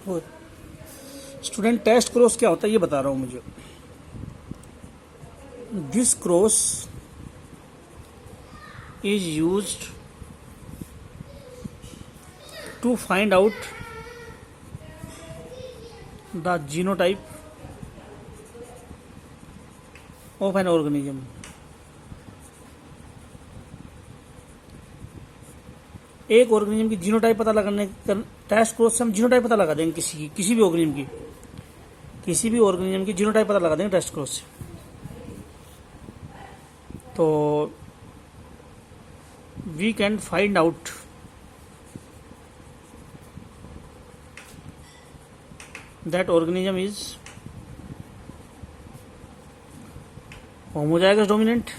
और student test cross क्या होता है ये बता रहा हूँ मुझे। This cross is used to find out the genotype of an organism. एक ऑर्गेनिज्म की जीनोटाइप पता लगाने टेस्ट क्रॉस से हम जीनोटाइप पता लगा देंगे किसी भी ऑर्गेनिज्म की जीनोटाइप पता लगा देंगे टेस्ट क्रॉस से। तो we can find out that organism is homozygous dominant,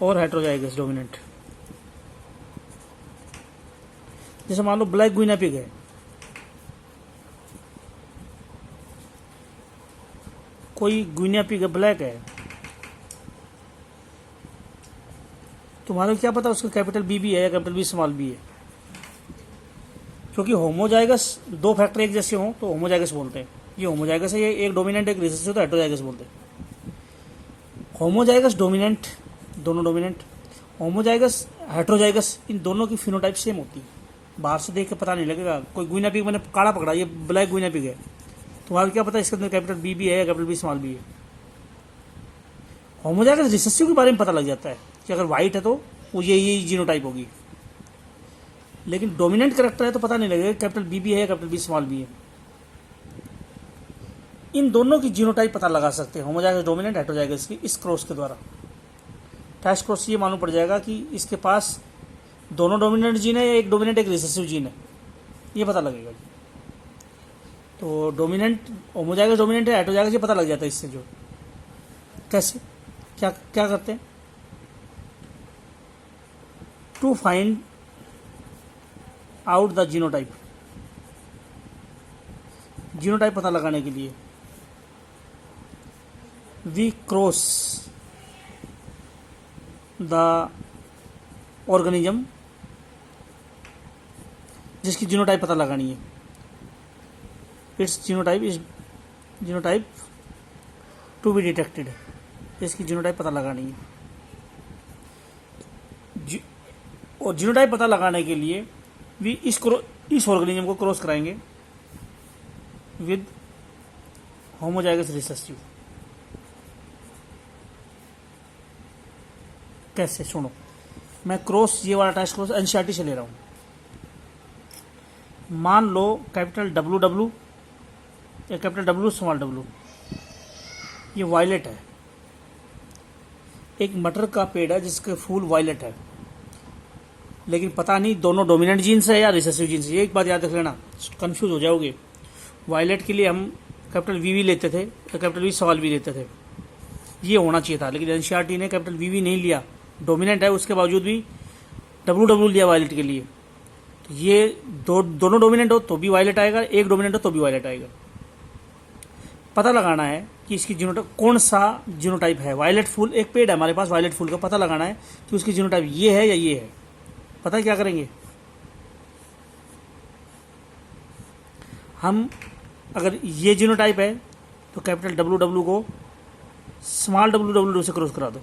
और हेटेरोजाइगस डोमिनेंट। जैसे मान लो ब्लैक गुइनिया पिग है, कोई गुइनिया पिग है ब्लैक है, तुम्हारे क्या पता उसका कैपिटल बी भी है या कैपिटल बी स्मॉल बी है। क्योंकि होमोजाइगस दो फैक्टर एक जैसे हों तो होमोजाइगस बोलते हैं। ये होमोजाइगस है, ये एक डोमिनेंट एक रिसेसिव तो हेटेरोजाइगस बोलते हैं। होमोजाइगस डोमिनेंट, दोनों डोमिनेंट, होमोजाइगस हेटेरोजाइगस, इन दोनों की फिनोटाइप सेम होती है। बाहर से देख के पता नहीं लगेगा। कोई गुइनिया पिग मैंने काला पकड़ा, ये ब्लैक गुइनिया पिग है, तुम्हारा क्या पता इसके अंदर कैपिटल बी भी है या कैपिटल बी स्मॉल बी है। होमोजाइगस रिसेसिव के बारे में पता लग जाता है कि अगर वाइट है तो वो ये जीनोटाइप होगी, लेकिन डोमिनेंट कैरेक्टर है तो पता नहीं लगेगा कैपिटल बी है या कैपिटल बी स्मॉल बी है। इन दोनों की जीनोटाइप पता लगा सकते हैं होमोजाइगस डोमिनेंट हेटेरोजाइगस की इस क्रॉस के द्वारा। टेस्ट क्रॉस ये मालूम पड़ जाएगा कि इसके पास दोनों डोमिनेंट जीन है या एक डोमिनेंट एक रिसेसिव जीन है, ये पता लगेगा। तो डोमिनेंट होमोजाइगस डोमिनेंट है हेटेरोजाइगस ये पता लग जाता है इससे। जो कैसे क्या क्या करते हैं, to find out the genotype, genotype पता लगाने के लिए वी क्रॉस द ऑर्गेनिज्म जिसकी जीनोटाइप पता लगानी है। It's genotype to be detected, इसकी जीनोटाइप पता लगानी है। और जीनोटाइप पता लगाने के लिए भी इस ऑर्गेनिज्म को क्रॉस कराएंगे विद होमोजाइगस रिसेसिव। कैसे सुनो, मैं क्रॉस ये वाला टेस्ट क्रॉस एनसीईआरटी से ले रहा हूं। मान लो कैपिटल डब्ल्यू डब्ल्यू या कैपिटल डब्ल्यू स्मॉल डब्ल्यू, ये वायलेट है। एक मटर का पेड़ है जिसके फूल वायलेट है, लेकिन पता नहीं दोनों डोमिनेंट जीन्स है या रिसेसिव जीन्स है। एक बात याद रख लेना, कंफ्यूज हो जाओगे। वायलेट के लिए हम कैपिटल वी लेते थे या कैपिटल वी स्मॉल वी लेते थे, ये होना चाहिए था, लेकिन एनसीईआरटी ने कैपिटल वी नहीं लिया। डोमिनेंट है उसके बावजूद भी डब्ल्यू डब्ल्यू लिया वायलेट के लिए। तो ये दोनों डोमिनेंट हो तो भी वायलेट आएगा, एक डोमिनेंट हो तो भी वायलेट आएगा। पता लगाना है कि इसकी जीनोटाइप कौन सा जीनोटाइप है। वायलेट फूल, एक पेड़ है हमारे पास वायलेट फूल का, पता लगाना है कि उसकी जीनोटाइप ये है या ये है। पता है क्या करेंगे हम, अगर ये जीनोटाइप है तो कैपिटल डब्ल्यू डब्ल्यू को स्मॉल डब्ल्यू डब्ल्यू से क्रॉस करा दो।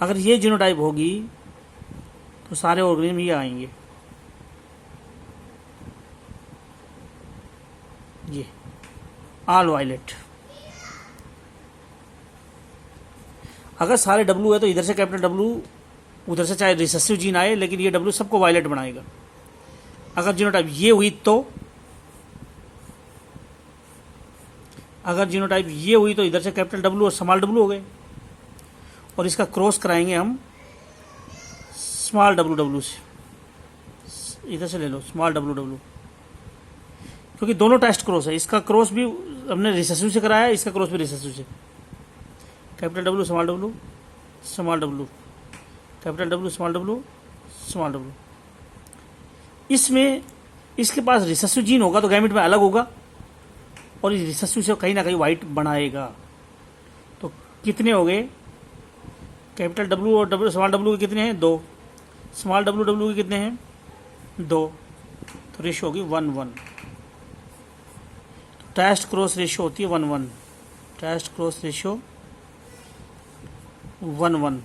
अगर ये जीनोटाइप होगी तो सारे ऑर्गेनिज्म ये आएंगे, ये ऑल वायलेट। अगर सारे डब्ल्यू है तो इधर से कैपिटल डब्ल्यू, उधर से चाहे रिसेसिव जीन आए, लेकिन ये डब्ल्यू सबको वायलेट बनाएगा। अगर जीनोटाइप ये हुई तो इधर से कैपिटल डब्ल्यू और स्मॉल डब्ल्यू हो गए, और इसका क्रॉस कराएंगे हम स्मॉल डब्ल्यू डब्ल्यू से। इधर से ले लो स्मॉल डब्ल्यू डब्ल्यू, क्योंकि दोनों टेस्ट क्रॉस है। इसका क्रॉस भी हमने रिसेसिव से कराया है, इसका क्रॉस भी रिसेसिव से। Capital W small W small W, capital W small W small W. इसमें इसके पास रिसेसिव जीन होगा तो गैमेट में अलग होगा, और इस रिसेसिव से कहीं ना कहीं वाइट बनाएगा। तो कितने हो गए, कैपिटल डब्लू और डब्लू स्मॉल डब्लू के कितने हैं? 2। स्मॉल डब्लू डब्लू के कितने हैं? 2। तो रेशो होगी 1:1। टेस्ट क्रॉस रेशो होती है 1:1। Test cross ratio 1:1।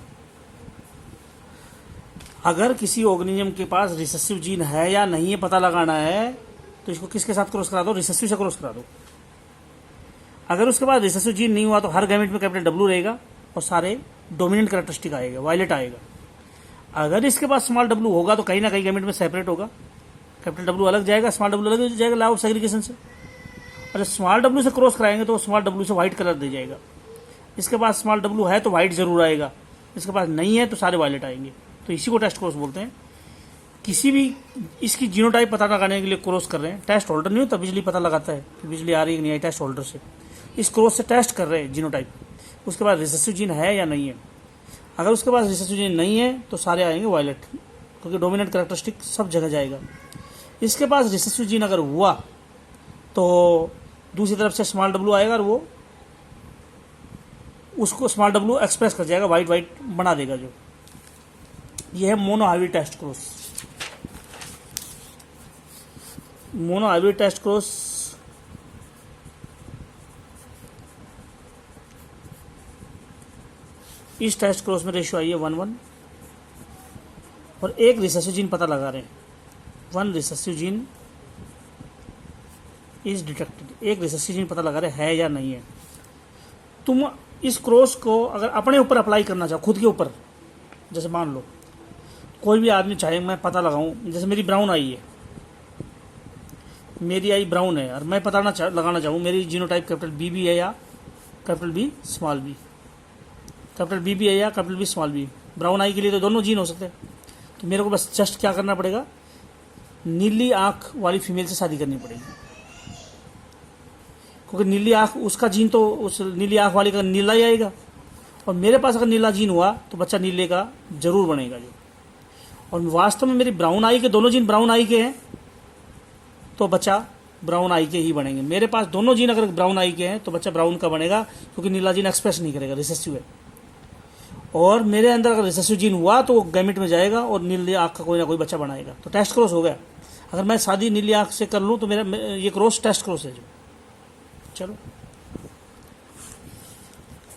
अगर किसी ऑर्गेनिज्म के पास रिसेसिव जीन है या नहीं है पता लगाना है तो इसको किसके साथ क्रॉस करा दो? रिसेसिव से क्रॉस करा दो। अगर उसके पास रिसेसिव जीन नहीं हुआ तो हर गैमेट में कैपिटल डब्लू रहेगा और सारे डोमिनेंट कैरेक्टरिस्टिक आएगा, वायलेट आएगा। अगर इसके पास स्मॉल डब्लू होगा तो कहीं ना कहीं गैमेट में सेपरेट होगा, कैपिटल डब्लू अलग जाएगा, स्मॉल डब्लू अलग जाएगा, लॉ ऑफ सेग्रीगेशन से। और स्मॉल डब्लू से क्रॉस कराएंगे तो स्मॉल डब्लू से व्हाइट कलर दे जाएगा। इसके पास स्मॉल डब्लू है तो व्हाइट जरूर आएगा, इसके पास नहीं है तो सारे वायलेट आएंगे। तो इसी को टेस्ट क्रॉस बोलते हैं। किसी भी इसकी जीनोटाइप पता लगाने के लिए क्रॉस कर रहे हैं, टेस्ट होल्डर नहीं होता, बिजली पता लगाता है कि बिजली आ रही है कि नहीं आई, टेस्ट होल्डर से इस क्रॉस से टेस्ट कर रहे हैं जीनोटाइप, उसके बाद रिसेसिव जीन है या नहीं है। अगर उसके पास रिसेसिव जीन नहीं है तो सारे आएंगे वायलेट, क्योंकि डोमिनेंट कैरेक्टरिस्टिक सब जगह जाएगा। इसके पास रिसेसिव जीन अगर हुआ तो दूसरी तरफ से स्मॉल डब्लू आएगा और वो उसको स्मॉल डब्लू एक्सप्रेस कर जाएगा, वाइट वाइट बना देगा। जो ये है mono hybrid test cross. Mono hybrid test cross इस टेस्ट क्रॉस में रेशियो आई है 1:1 और एक रिसेसिव जीन पता लगा रहे हैं। 1 रिसेसिव जीन इज डिटेक्टेड। एक रिसेसिव जीन पता लगा रहे है या नहीं है। तुम इस क्रॉस को अगर अपने ऊपर अप्लाई करना चाहो, खुद के ऊपर, जैसे मान लो कोई भी आदमी चाहे मैं पता लगाऊं, जैसे मेरी ब्राउन आई है, मेरी आई ब्राउन है और मैं पता लगाना चाहूँ मेरी जीनोटाइप कैपिटल बी भी है या capital B small B, capital B भी है या capital B small B. Brown eye के लिए तो दोनों जीन हो सकते हैं। तो मेरे को बस जस्ट क्या करना पड़ेगा, नीली आंख वाली फीमेल से शादी करनी पड़ेगी, क्योंकि नीली आंख उसका जीन तो उस नीली आंख वाली का नीला ही आएगा। और मेरे पास अगर नीला जीन हुआ तो बच्चा नीले का जरूर बनेगा जो। और वास्तव में मेरी ब्राउन आई के दोनों जीन ब्राउन आई के हैं तो बच्चा ब्राउन आई के ही बनेंगे। मेरे पास दोनों जीन अगर ब्राउन आई के हैं तो बच्चा ब्राउन का बनेगा, क्योंकि नीला जीन एक्सप्रेस नहीं करेगा, रिसेसिव है। और मेरे अंदर अगर रिसेसिव जीन हुआ तो वो गैमेट में जाएगा और नीली आंख का कोई ना कोई बच्चा बनाएगा। तो टेस्ट क्रॉस हो गया। अगर मैं शादी नीली आंख से कर लूँ तो मेरा ये क्रॉस टेस्ट क्रॉस है जो। चलो,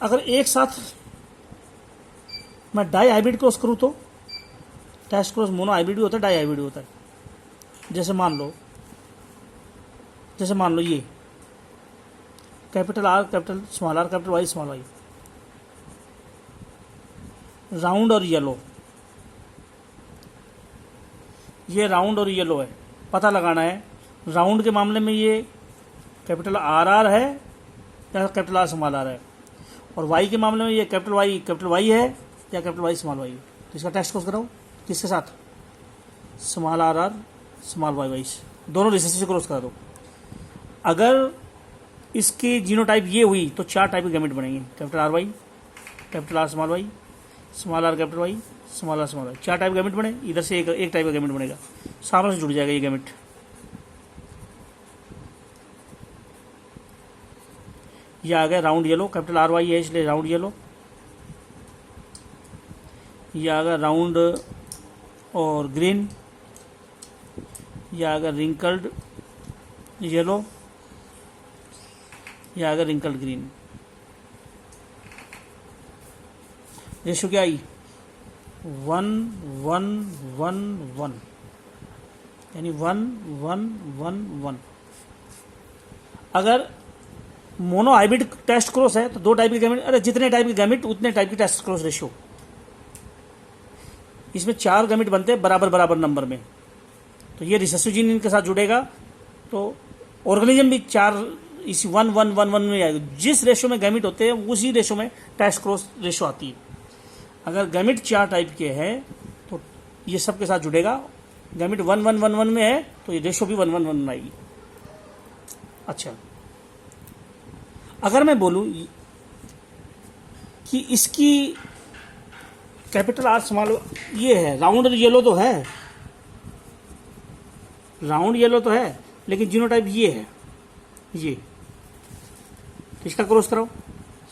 अगर एक साथ मैं डाई हाइब्रिड क्रॉस करूँ तो टेस्ट क्रॉस मोनो हाइब्रिड भी होता है, डाई हाइब्रिड भी होता है। जैसे मान लो ये capital R capital small R capital Y small Y, round और येलो, ये राउंड और येलो है। पता लगाना है राउंड के मामले में ये कैपिटल आर आर है या कैपिटल आर स्मॉल आर है, और वाई के मामले में ये कैपिटल वाई है या कैपिटल वाई स्मॉल वाई है। तो इसका टेस्ट क्रॉस कराओ किसके साथ, small R R small Y Y, दोनों रिसेसिव से क्रॉस करा दो। अगर इसकी जीनोटाइप ये हुई तो 4 टाइप के गैमेट बनेंगे, capital R Y, capital R small Y, small R capital Y, small R small Y. 4 type के गैमेट बने। इधर से एक टाइप का गैमेट बनेगा, सामने से जुड़ जाएगा ये गैमेट। ये आ गया round yellow, capital R Y है इसलिए राउंड येलो। ये आ गया राउंड और ग्रीन। ये आ गया रिंकल्ड येलो। ये आ गया रिंकल्ड ग्रीन। रेशो क्या आई, 1:1:1:1, यानी 1:1:1:1। अगर मोनो हाइब्रिड टेस्ट क्रॉस है तो 2 टाइप के गैमेट, अरे जितने टाइप के गैमेट उतने टाइप की टेस्ट क्रॉस रेशियो। इसमें 4 गैमेट बनते हैं बराबर बराबर नंबर में, तो ये रिसेसिव जीन इनके साथ जुड़ेगा तो ऑर्गेनिज्म भी 4 इसी 1:1:1:1 में आएगा। जिस रेशो में गैमेट होते हैं उसी रेशो में टेस्ट क्रॉस रेशो आती है। अगर गैमेट 4 टाइप के हैं तो ये सब के साथ जुड़ेगा। गैमेट 1:1:1:1 में है तो ये रेशो भी 1:1:1 में आएगी। अच्छा, अगर मैं बोलूं कि इसकी कैपिटल आर स्मॉल ये है, राउंड येलो तो है, राउंड येलो तो है, लेकिन जीनोटाइप ये है, ये इसका क्रॉस कराओ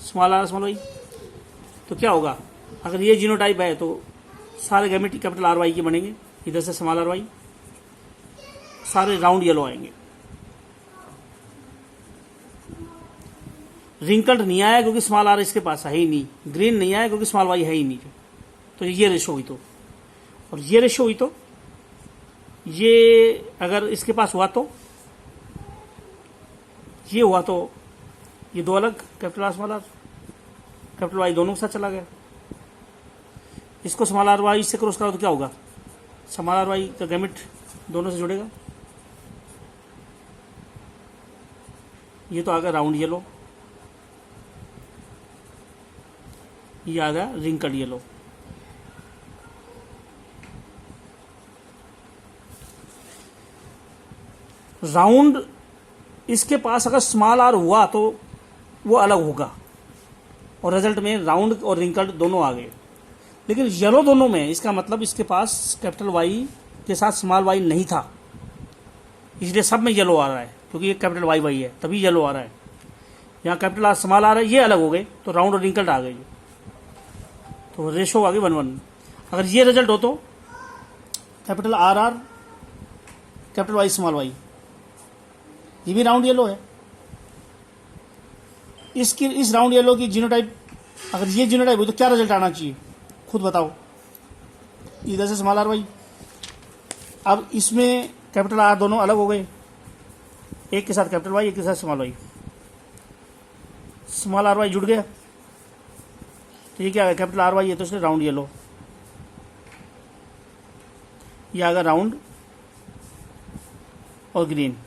स्मॉल आर स्मॉल वाई, तो क्या होगा, अगर ये जीनोटाइप है तो सारे गैमेट कैपिटल आर वाई के बनेंगे, इधर से स्मॉल आर वाई, सारे राउंड येलो आएंगे। रिंकल्ड नहीं आया क्योंकि स्मॉल आर इसके पास है ही नहीं, ग्रीन नहीं आया क्योंकि स्मॉल वाई है ही नहीं, तो ये रेशो हुई तो, और ये रेशो हुई तो ये अगर इसके पास हुआ तो ये हुआ तो ये दो अलग, capital R small R, capital Y दोनों के साथ चला गया। इसको स्मॉल आर वाई से क्रॉस करा तो क्या होगा, स्मॉल आर वाई का गैमेट दोनों से जुड़ेगा। ये तो आ गया राउंड येलो, ये आ गया रिंकल्ड येलो। राउंड इसके पास अगर स्मॉल आर हुआ तो वो अलग होगा, और रिजल्ट में राउंड और रिंकल्ड दोनों आ गए। लेकिन येलो दोनों में, इसका मतलब इसके पास कैपिटल वाई के साथ स्मॉल वाई नहीं था, इसलिए सब में येलो आ रहा है, क्योंकि ये कैपिटल वाई वाई है तभी येलो आ रहा है। यहाँ कैपिटल आर स्मॉल आर है, ये अलग हो गए तो राउंड और रिंकल्ड आ गए, तो रेशो आ गई 1:1। अगर ये रिजल्ट हो तो capital R R capital Y small Y, ये भी राउंड येलो है। इस राउंड येलो की जीनोटाइप, अगर ये जीनोटाइप हो तो क्या रिजल्ट आना चाहिए, खुद बताओ। इधर से स्मॉल आर वाई, अब इसमें कैपिटल आर दोनों अलग हो गए, एक के साथ कैपिटल वाई, एक के साथ small Y, small R Y जुड़ गया, तो ये क्या है, कैपिटल आर वाई है तो इसलिए राउंड येलो, ये आ गया राउंड और ग्रीन।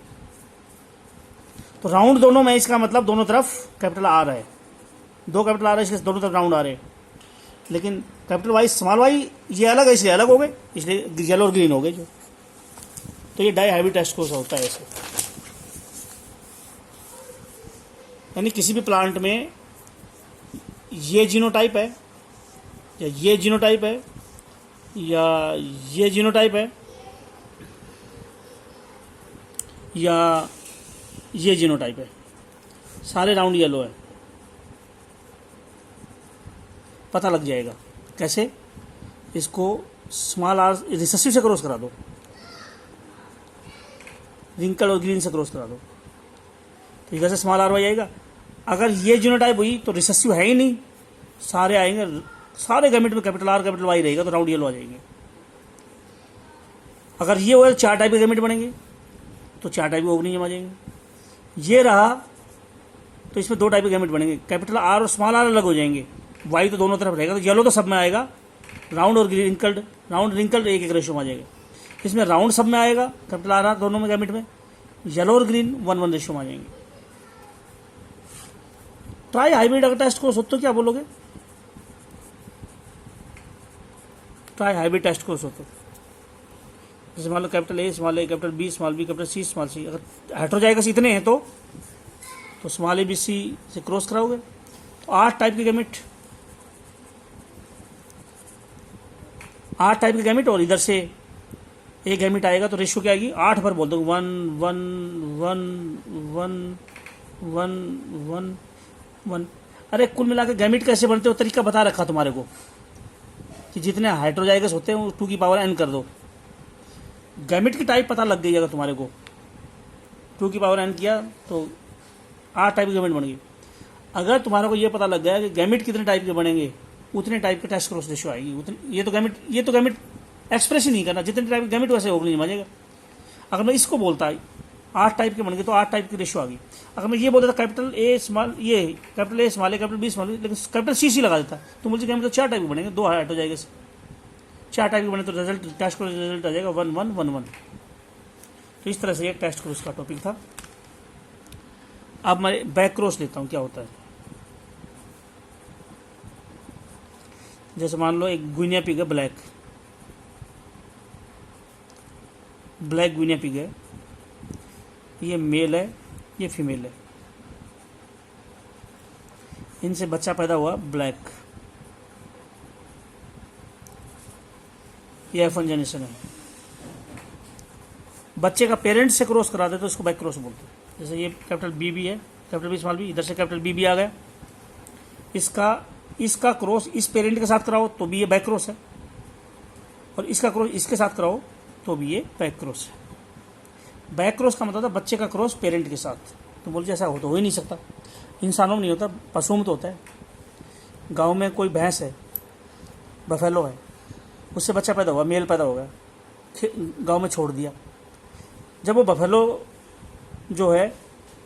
तो राउंड दोनों में, इसका मतलब दोनों तरफ कैपिटल आर है, दो कैपिटल आर है, इसके दोनों तरफ राउंड आ रहे हैं। लेकिन कैपिटल वाई स्मॉल वाई ये अलग है, इसलिए अलग हो गए, इसलिए येलो और ग्रीन हो गए जो। तो ये डाई हाइब्रिड टेस्ट कोर्स होता है ऐसे। यानी किसी भी प्लांट में ये जीनोटाइप है या ये जीनोटाइप है या ये जीनोटाइप है या ये जीनोटाइप है, सारे राउंड येलो है, पता लग जाएगा। कैसे, इसको स्मॉल आर रिसेसिव से क्रॉस करा दो, रिंकल और ग्रीन से क्रॉस करा दो, तो इधर से स्मॉल आर वाई आएगा। अगर ये जीनोटाइप हुई तो रिसेसिव है ही नहीं, सारे आएंगे, सारे गैमेट में कैपिटल आर कैपिटल वाई रहेगा, तो राउंड येलो आ जाएंगे। अगर ये हुआ 4 टाइप के गैमेट बनेंगे तो 4 टाइप के ऑर्गेनिज्म आ जाएंगे। ये रहा तो इसमें 2 टाइप के गैमेट बनेंगे, कैपिटल आर और स्मॉल आर अलग हो जाएंगे, वाई तो दोनों तरफ रहेगा, तो येलो तो सब में आएगा, राउंड और रिंकल्ड, राउंड रिंकल्ड एक रेशो में आ जाएगा। इसमें राउंड सब में आएगा, कैपिटल आर आर दोनों में गैमेट में, येलो और ग्रीन 1:1 रेशो में आ जाएंगे। ट्राई हाइब्रिड अगर टेस्ट कोर्स हो तो क्या बोलोगे, ट्राई हाइब्रिड टेस्ट कोर्स हो तो जैसे मान लो capital A small A, capital B small B, capital C small C, अगर हेटेरोजाइगस इतने हैं तो स्मॉल ए बी सी से क्रॉस कराओगे तो 8 टाइप के गैमेट, 8 टाइप के गैमेट, और इधर से एक गैमेट आएगा तो रेशियो क्या आएगी, 8 पर बोल दो, 1 1 1 1 1 1 1। अरे कुल मिला के गैमेट कैसे बनते हो तरीका बता रखा तुम्हारे को, कि जितने हाइड्रोजाइगस होते हैं वो 2 की पावर n कर दो, गैमेट की टाइप पता लग गई अगर तुम्हारे को, 2 की पावर n किया तो 8 टाइप के गैमेट बन गए। अगर तुम्हारे को ये पता लग गया कि गैमेट कितने टाइप के बनेंगे, उतने टाइप के टेस्ट क्रॉस रेशियो आएगी, उतने, ये तो गैमेट एक्सप्रेस ही नहीं करना, जितने टाइप के गैमेट वैसे ऑर्गेनिज्म आ जाएगा। अगर मैं इसको बोलता 8 टाइप के बन गए तो 8 टाइप की रेशियो आ गई। अगर मैं ये बोलता था कैपिटल ए स्मॉल, ये capital A small A, capital B small, लेकिन कैपिटल सी लगा देता तो मुझे गैमेट तो 4 टाइप के बनेंगे, 2 हट हो जाएगा, 4 टाइप के बने तो रिजल्ट टेस्ट क्रॉस रिजल्ट आ जाएगा 1 1 1 1। तो इस तरह से ये टेस्ट क्रॉस का टॉपिक था। अब मैं बैक क्रॉस लेता हूँ, क्या होता है। जैसे मान लो एक गुइनिया पिग है, ब्लैक गुइनिया पिग है, ये मेल है, ये फीमेल है, इनसे बच्चा पैदा हुआ ब्लैक, ये F1 जनरेशन है। बच्चे का पेरेंट्स से क्रॉस करा दे तो इसको बैक क्रॉस बोलते हैं। जैसे ये कैपिटल बी है, कैपिटल बी स्मॉल बी, इधर से कैपिटल बी आ गया, इसका इसका क्रॉस इस पेरेंट के साथ कराओ तो भी ये बैक क्रॉस है, और इसका क्रॉस इसके साथ कराओ तो भी ये बैक क्रॉस है। बैक क्रॉस का मतलब होता है बच्चे का क्रॉस पेरेंट के साथ। तो बोल ऐसा हो तो हो ही नहीं सकता, इंसानों में नहीं होता, पशुओं में तो होता है। गांव में कोई भैंस है, बफेलो है, उससे बच्चा पैदा हुआ, मेल पैदा हो गया, गांव में छोड़ दिया। जब वो बफेलो जो है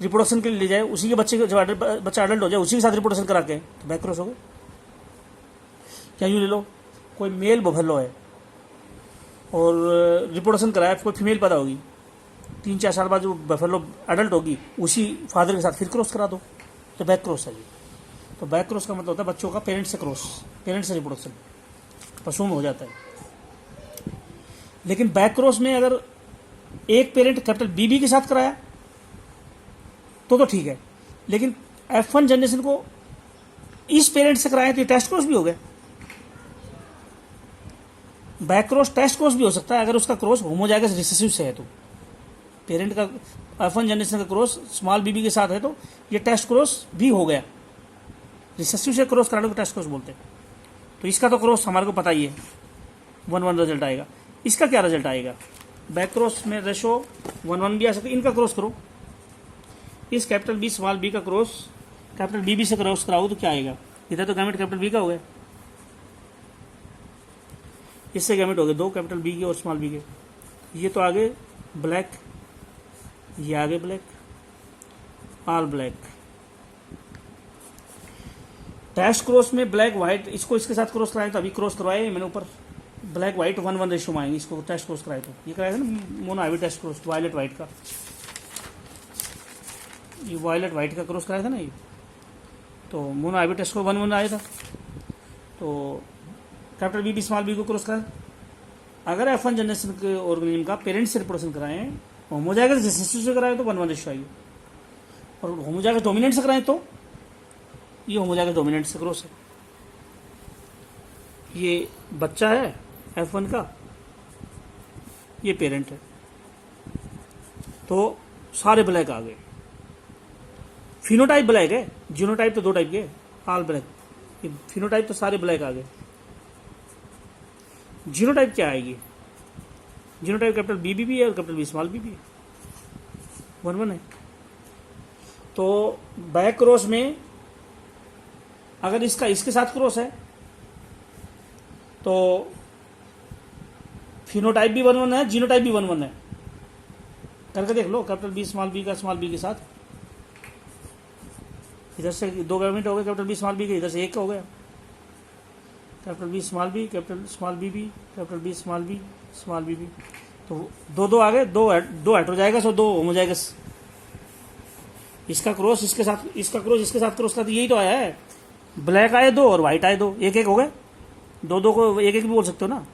रिप्रोडक्शन के लिए ले जाए, उसी के बच्चे जब बच्चा अडल्ट हो जाए उसी के साथ रिप्रोडक्शन करा के, तो बैक क्रॉस हो गया। क्या यूँ ले लो, कोई मेल बफेलो है और रिप्रोडक्शन कराया, कोई फीमेल पैदा होगी, 3-4 साल बाद जो बफेलो अडल्ट होगी उसी फादर के साथ फिर क्रॉस करा दो, तो बैक क्रॉस है जी। तो बैक क्रॉस का मतलब होता है बच्चों का पेरेंट से क्रॉस, पेरेंट से रिप्रोडक्शन, पशुओं में हो जाता है। लेकिन बैक क्रॉस में अगर एक पेरेंट कैपिटल बीबी के साथ कराया तो ठीक है, लेकिन F1 जनरेशन को इस पेरेंट से कराया तो ये टेस्ट क्रॉस भी हो गया। बैक क्रॉस टेस्ट क्रॉस भी हो सकता है अगर उसका क्रॉस होमोजाइगस रिसेसिव से है, तो पेरेंट का F1 जनरेशन का क्रॉस स्मॉल बीबी के साथ है तो ये टेस्ट क्रॉस भी हो गया। रिसेसिव से क्रॉस कराने को टेस्ट क्रॉस बोलते हैं। तो इसका तो क्रॉस हमारे को पता ही है, 1-1 रिजल्ट आएगा। इसका क्या रिजल्ट आएगा, बैक क्रॉस में रेशो 1-1 भी आ सकता है। इनका क्रॉस करो, इस कैपिटल बी स्मॉल बी का क्रॉस कैपिटल बी से क्रॉस कराओ तो क्या आएगा, इधर तो गैमेट कैपिटल बी का हो गया, इससे गैमेट हो गए 2 कैपिटल बी के और स्मॉल बी के। ये तो आगे ब्लैक, ये आगे black, all black. Test cross में ब्लैक व्हाइट, इसको इसके साथ क्रॉस कराए तो अभी क्रॉस करवाए मैंने ऊपर, ब्लैक व्हाइट 1-1 रेशो में आएंगे, इसको टेस्ट क्रॉस कराए तो ये कराया था ना mono IV test cross, violet white का, ये वायलेट व्हाइट का क्रॉस कराया था ना ये, तो मोनो आईवी टेस्ट को 1-1 आया था। तो कैपिटल बी स्मॉल बी को क्रॉस कराया। अगर F1 जनरेशन के ऑर्गेनिज्म का पेरेंट से रिप्रोडक्शन कराएं, होमोजाइगस रिसेसिव से कराएं तो 1-1 रेशो आएगी, और होमोजाइगस डोमिनेंट से कराएं तो ये होमोजाइगस डोमिनेंट से क्रॉस है। ये बच्चा है F1 का, ये पेरेंट है, तो सारे ब्लैक आ गए। फिनोटाइप ब्लैक है, जीनोटाइप तो 2 टाइप के, ऑल ब्लैक। ये फिनोटाइप तो सारे ब्लैक आ गए। जीनोटाइप क्या आएगी, जीनोटाइप कैपिटल बी भी है और कैपिटल बी स्मॉल बी भी है, 1-1 है। तो बैक क्रॉस में अगर इसका इसके साथ क्रॉस है तो फिनोटाइप भी 1-1 है, जीनोटाइप भी 1-1 है, करके देख लो। कैपिटल बी स्मॉल बी का स्मॉल बी के साथ, इधर से 2 गैमेट हो गए कैपिटल बी स्मॉल बी के, इधर से 1 हो गया, capital B small B, capital small B B, capital B small B, small B B, तो 2-2 आ गए, 2 हेटेरोजाइगस और 2 होमोजाइगस। इसका क्रॉस इसके साथ, इसका क्रॉस इसके साथ क्रॉस का, तो यही तो आया है। ब्लैक आए 2 और व्हाइट आए 2, 1-1 हो गए, 2-2 को 1-1 भी बोल सकते हो ना,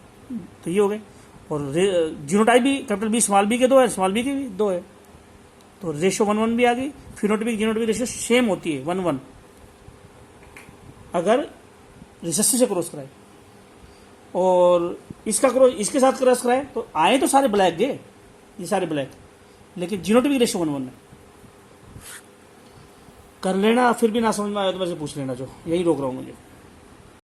तो ये हो गए। और जीनोटाइप भी कैपिटल बी स्मॉल बी के 2 है, स्मॉल बी के भी 2 है, तो रेशो 1-1 भी आ गई। फिनोटाइपिक जीनोटाइपिक रेशो सेम होती है 1-1 अगर रिसेसिव से क्रॉस कराए, और इसका क्रॉस इसके साथ क्रॉस कराए तो आए तो सारे ब्लैक गए, ये सारे ब्लैक, लेकिन जीनोटाइपिक रेशो 1-1 है। कर लेना, फिर भी ना समझ में आया तो मेरे से पूछ लेना, जो यही रोक रहा हूँ मुझे।